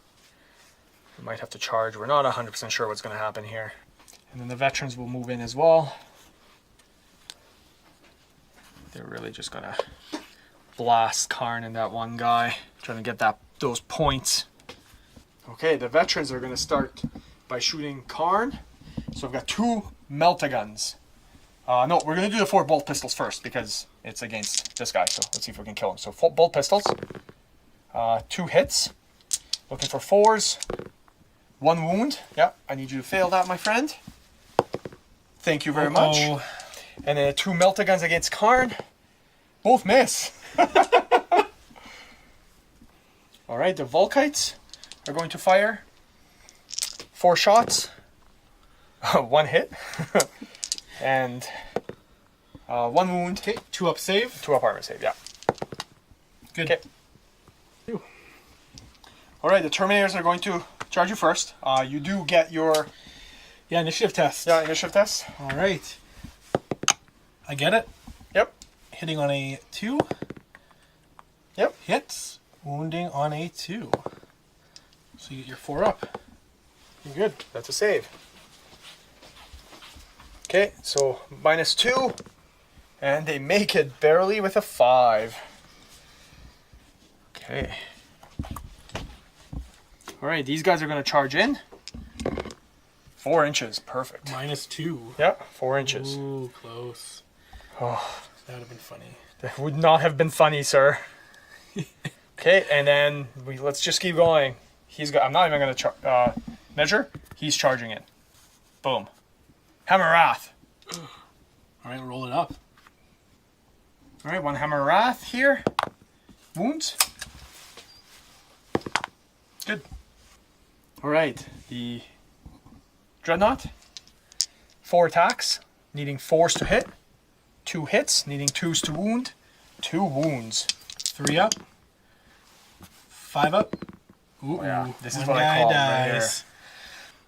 We might have to charge. We're not 100% sure what's going to happen here. And then the veterans will move in as well. They're really just going to blast Karn and that one guy, trying to get those points. Okay, the veterans are going to start by shooting Karn. So I've got 2 Meltaguns. No, we're going to do the 4 bolt pistols first because it's against this guy. So let's see if we can kill him. So 4 bolt pistols. 2 hits. Looking for 4s. 1 wound. Yeah, I need you to fail that, my friend. Thank you very much. And then 2 Meltaguns against Karn. Both miss. Alright, the Volkites are going to fire 4 shots. 1 hit. And 1 wound. Okay, 2 up save. 2 up armor save, yeah. Good. Okay. Alright, the Terminators are going to charge you first. You do get your initiative test. initiative test. All right. I get it. Yep. Hitting on a 2. Yep. Hits. Wounding on a 2. So you get your 4 up. You're good. That's a save. Okay, so -2. And they make it barely with a 5. Okay. Alright, these guys are going to charge in. 4 inches. Perfect. -2. Yep, 4 inches. Ooh, close. Oh, That would have been funny. that would not have been funny, sir. Okay, and then let's just keep going. I'm not even going to measure. He's charging in. Boom. Hammer Wrath. All right, roll it up. All right, 1 Hammer Wrath here. Wounds. Good. All right, the Dreadnought. 4 attacks, needing 4s to hit. 2 hits, needing 2s to wound. 2 wounds. 3 up. 5 up. Ooh, Yeah, this is one what I guy call right dies.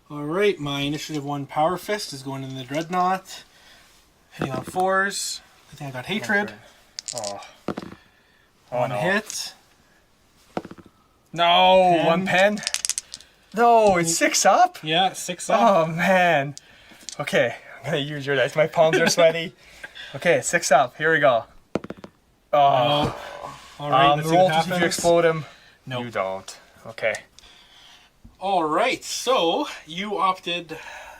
All right, my initiative 1 Power Fist is going in the Dreadnought. Hitting on 4s. I think I got Hatred. Oh. 1 no. hit. No, Pen. 1 pen. No, it's 6 up. Yeah, 6 up. Oh man. Okay, I'm gonna use your dice. My palms are sweaty. Okay, 6 up. Here we go. Oh. All right, let's see roll what to see if you happens. explode him. Nope. You don't. Okay. All right, so you opted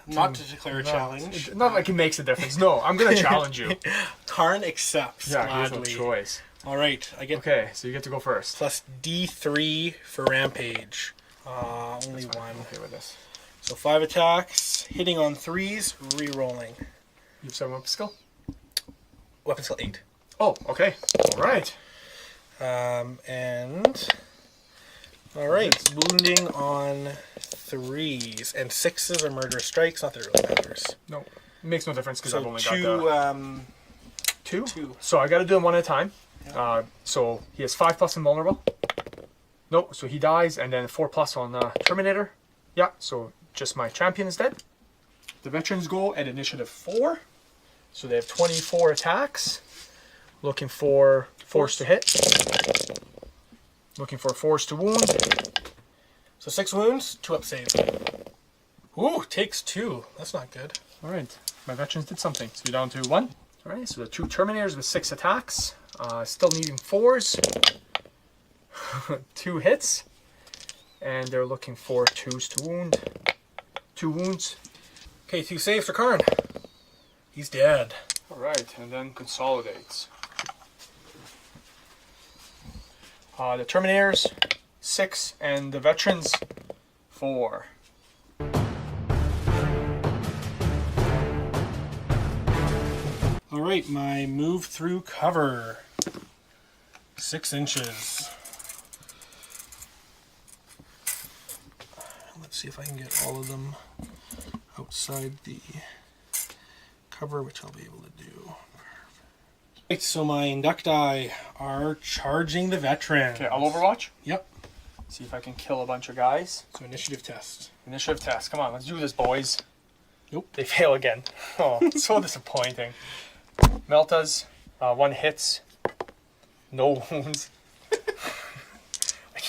not to declare a challenge. Not like it makes a difference. No, I'm gonna challenge you. Karn accepts Yeah, here's no gladly. choice. All right, I get Okay, so you get to go first. plus D3 for Rampage. Only 1. I'm okay with this. So 5 attacks, hitting on 3s, re-rolling. You have 7 weapon skill? Weapon skill 8. Oh, okay. Alright. And all right, wounding on 3s and 6s are murderous strikes. Not that it really matters. No. It makes no difference because I've So only 2, got the 2. 2. So I gotta do them one at a time. So he has 5+ invulnerable. No, so he dies, and then 4+ on Terminator. Yeah, so just my champion is dead. The veterans go at initiative 4. So they have 24 attacks. Looking for 4s to hit. Looking for 4s to wound. So 6 wounds, 2 up save. Ooh, takes 2. That's not good. Alright, my veterans did something. So you're down to 1. Alright, so the 2 Terminators with 6 attacks. Still needing 4s. 2 hits. And they're looking for 2s to wound. 2 wounds. Okay, 2 saves for Karn. He's dead. Alright, and then consolidates. The Terminators, 6, and the Veterans, 4. All right, my move through cover. 6 inches. Let's see if I can get all of them outside the cover, which I'll be able to do. Right, so my Inducti are charging the veterans. Okay, I'll Overwatch. Yep. See if I can kill a bunch of guys. So initiative test. Initiative test. Come on, let's do this, boys. Nope. They fail again. Oh, so disappointing. Meltas, 1 hits. No wounds.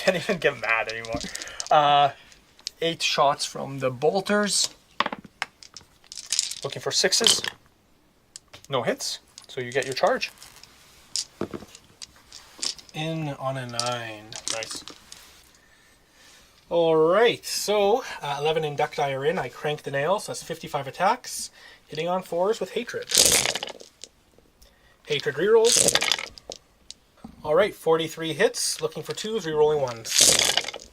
can't even get mad anymore. 8 shots from the bolters. Looking for 6s. No hits, so you get your charge. In on a 9. Nice. All right, so 11 inducti are in. I crank the nails. That's 55 attacks, hitting on 4s with hatred. Hatred rerolls. All right, 43 hits. Looking for 2s, rerolling 1s.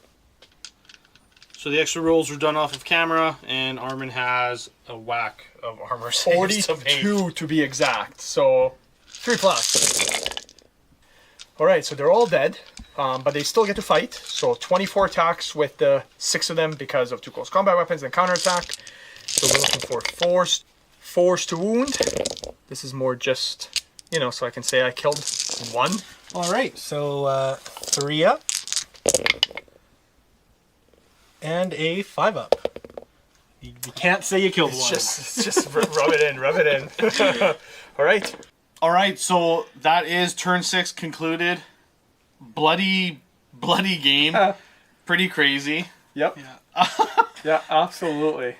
So the extra rolls were done off of camera, and Armin has a whack of armor saves of 8. 42 to be exact, so 3+. Alright, so they're all dead, but they still get to fight. So 24 attacks with the 6 of them because of 2 close combat weapons and counterattack. So we're looking for force to wound. This is more just, so I can say I killed 1. All right, so 3 up. And a 5 up. You can't say you killed 1. It's just rub it in. Alright. Alright, so that is turn 6 concluded. Bloody game. Pretty crazy. Yep. Yeah. Yeah, absolutely.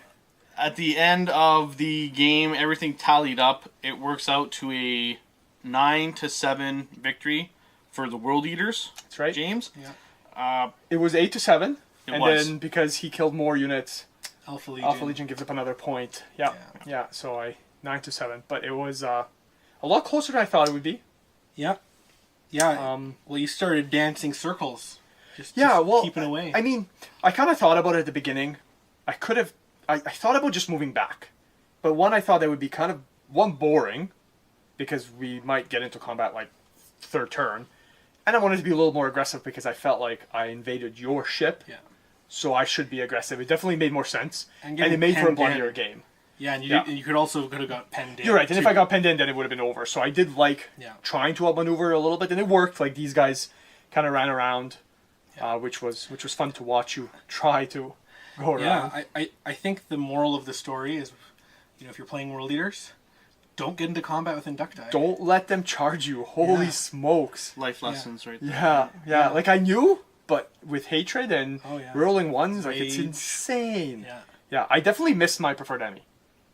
At the end of the game, everything tallied up. It works out to a 9-7 victory for the World Eaters. That's right. James. Yeah. It was 8-7. And was. then because he killed more units, Alpha Alpha Legion gives up another point. Yeah. So 9-7. But it was a lot closer than I thought it would be. Yeah. Yeah. Well, you started dancing circles. Just well, keeping away. I mean, I kind of thought about it at the beginning. I thought about just moving back. But I thought that would be kind of, boring, because we might get into combat like 3rd turn. And I wanted to be a little more aggressive because I felt like I invaded your ship. Yeah. So I should be aggressive. It definitely made more sense. And And it made for a penned bloodier in. game. Yeah, and you could have got penned in. You're right. And too. if I got penned in, then it would have been over. So I did trying to outmaneuver a little bit, and it worked. Like these guys kind of ran around, which was fun to watch you try to go around. Yeah, I think the moral of the story is, if you're playing World Eaters, don't get into combat with Inducti. Don't let them charge you. Holy smokes. Life lessons right there. Yeah. Like I knew, but with hatred and Oh, yeah. rolling 1s, like it's Rage. insane. Yeah. Yeah, I definitely missed my preferred enemy.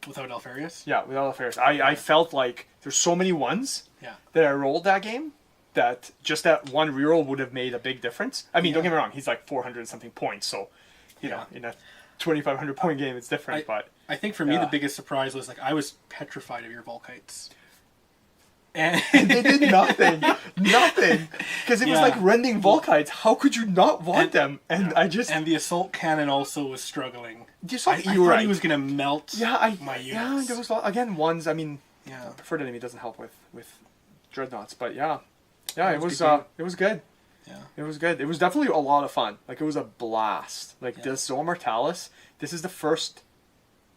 Without Alfarius? Yeah, without affairs. I felt like there's so many 1s Yeah. that I rolled that game that just that one reroll would have made a big difference. I mean, don't get me wrong, he's like 400 something points, so you know, in a 2,500 point game it's different, but I think for me the biggest surprise was I was petrified of your Volkites. And they did nothing. Because it was like rending Volkites. How could you not want them? And and the assault cannon also was struggling. I thought he was gonna melt my units. Yeah, there was again 1s. I mean, Yeah. preferred enemy doesn't help with dreadnoughts, but it was good. Yeah. It was good. It was definitely a lot of fun. Like it was a blast. Like this Zor Mortalis. This is the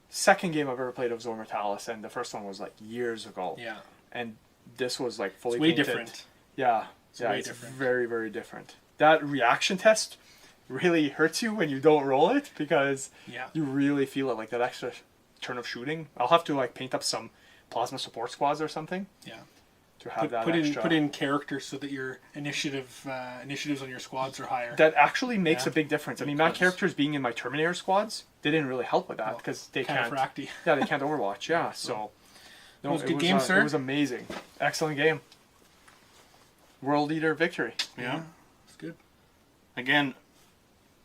second game I've ever played of Zor Mortalis, and the first one was like years ago. Yeah. And this was like fully It's way painted. different. Yeah. Way It's different. very, very different. That reaction test really hurts you when you don't roll it because you really feel it, like that extra turn of shooting. I'll have to paint up some plasma support squads or something. Yeah. To have that put extra. in characters so that your initiatives on your squads are higher. That actually makes a big difference. I mean, my does. characters being in my Terminator squads, they didn't really help with that because they kind can't. of fracty. Yeah, they can't Overwatch. Yeah, so. No, It was a good game, sir. It was amazing. Excellent game. World Eater victory. Yeah. It's good. Again,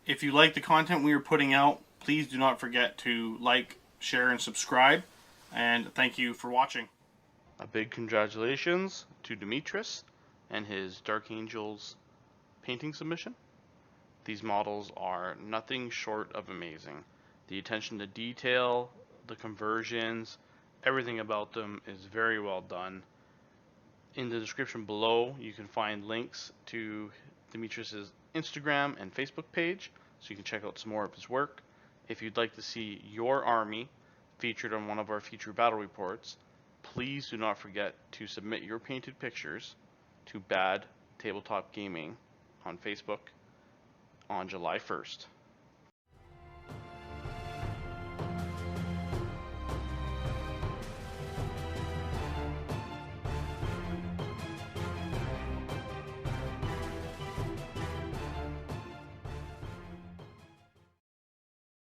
if you like the content we are putting out, please do not forget to like, share, and subscribe. And thank you for watching. A big congratulations to Dimitris and his Dark Angels painting submission. These models are nothing short of amazing. The attention to detail, the conversions, everything about them is very well done. In the description below, you can find links to Dimitris's Instagram and Facebook page, so you can check out some more of his work. If you'd like to see your army featured on one of our future battle reports, please do not forget to submit your painted pictures to Bad Tabletop Gaming on Facebook on July 1st.